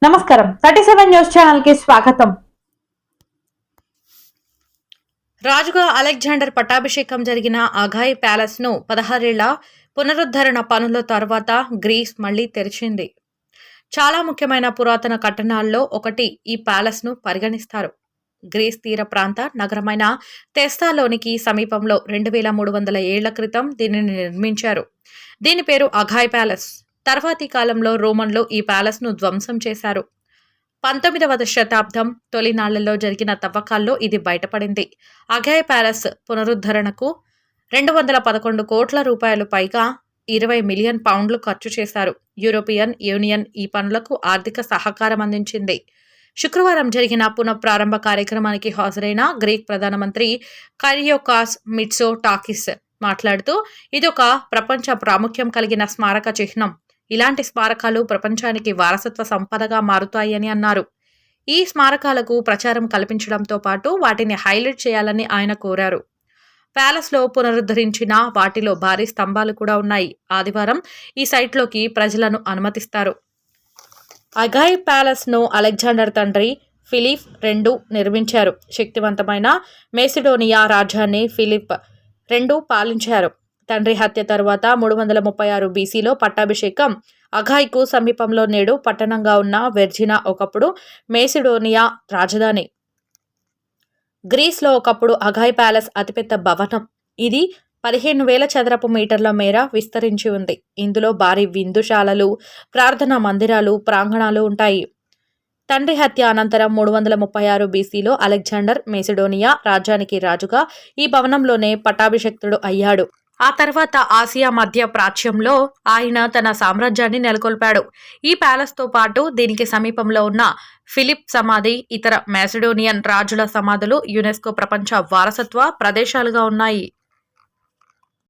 నమస్కారం 37 news channel కి స్వాగతం. రాజుగా అలెగ్జాండర్ పట్టాభిషేకం జరిగిన అఘాయ్ ప్యాలెస్ ను 16 ఏళ్ల పునరుద్ధరణ పనుల తర్వాత గ్రీస్ మళ్లీ తెరిచింది. చాలా ముఖ్యమైన పురాతన కట్టడాల్లో ఒకటి ఈ ప్యాలెస్ ను పరిగణిస్తారు. గ్రీస్ తీర ప్రాంత నగరమైన తెస్సాలోనికి సమీపంలో 2300 ఏళ్ల క్రితం దీనిని నిర్మించారు. దీని పేరు అఘాయ్ ప్యాలెస్. తర్వాతి కాలంలో రోమన్లు ఈ ప్యాలెస్ ను ధ్వంసం చేశారు. 19వ శతాబ్దం తొలి నాళ్లలో జరిగిన తవ్వకాల్లో ఇది బయటపడింది. అఘాయ్ ప్యాలెస్ పునరుద్ధరణకు 211 కోట్ల రూపాయలు పైగా 20 మిలియన్ పౌండ్లు ఖర్చు చేశారు. యూరోపియన్ యూనియన్ ఈ పనులకు ఆర్థిక సహకారం అందించింది. శుక్రవారం జరిగిన పునఃప్రారంభ కార్యక్రమానికి హాజరైన గ్రీక్ ప్రధానమంత్రి కైరియోకాస్ మిట్సోటాకిస్ మాట్లాడుతూ ఇదొక ప్రపంచ ప్రాముఖ్యం కలిగిన స్మారక చిహ్నం. ఇలాంటి స్మారకాలు ప్రపంచానికి వారసత్వ సంపదగా మారుతాయని అన్నారు. ఈ స్మారకాలకు ప్రచారం కల్పించడంతో పాటు వాటిని హైలైట్ చేయాలని ఆయన కోరారు. ప్యాలెస్లో పునరుద్ధరించిన వాటిలో భారీ స్తంభాలు కూడా ఉన్నాయి. ఆదివారం ఈ సైట్లోకి ప్రజలను అనుమతిస్తారు. అఘాయ్ ప్యాలెస్ ను అలెగ్జాండర్ తండ్రి ఫిలిప్ II నిర్మించారు. శక్తివంతమైన మెసిడోనియా రాజ్యాన్ని ఫిలిప్ II పాలించారు. తండ్రి హత్య తరువాత 336 బీసీలో పట్టాభిషేకం. అఘాయ్కు సమీపంలో నేడు పట్టణంగా ఉన్న వెర్జినా ఒకప్పుడు మెసిడోనియా రాజధాని. గ్రీస్లో ఒకప్పుడు అఘాయ్ ప్యాలెస్ అతిపెద్ద భవనం. ఇది 15,000 చదరపు మీటర్ల మేర విస్తరించి ఉంది. ఇందులో భారీ విందుశాలలు, ప్రార్థనా మందిరాలు, ప్రాంగణాలు ఉంటాయి. తండ్రి హత్య అనంతరం 336 బీసీలో అలెగ్జాండర్ మెసిడోనియా రాజ్యానికి రాజుగా ఈ భవనంలోనే పట్టాభిషిక్తుడు అయ్యాడు. ఆ తర్వాత ఆసియా మధ్య ప్రాచ్యంలో ఆయన తన సామ్రాజ్యాన్ని నెలకొల్పాడు. ఈ ప్యాలెస్తో పాటు దీనికి సమీపంలో ఉన్న ఫిలిప్ సమాధి, ఇతర మెసిడోనియన్ రాజుల సమాధులు యునెస్కో ప్రపంచ వారసత్వ ప్రదేశాలుగా ఉన్నాయి.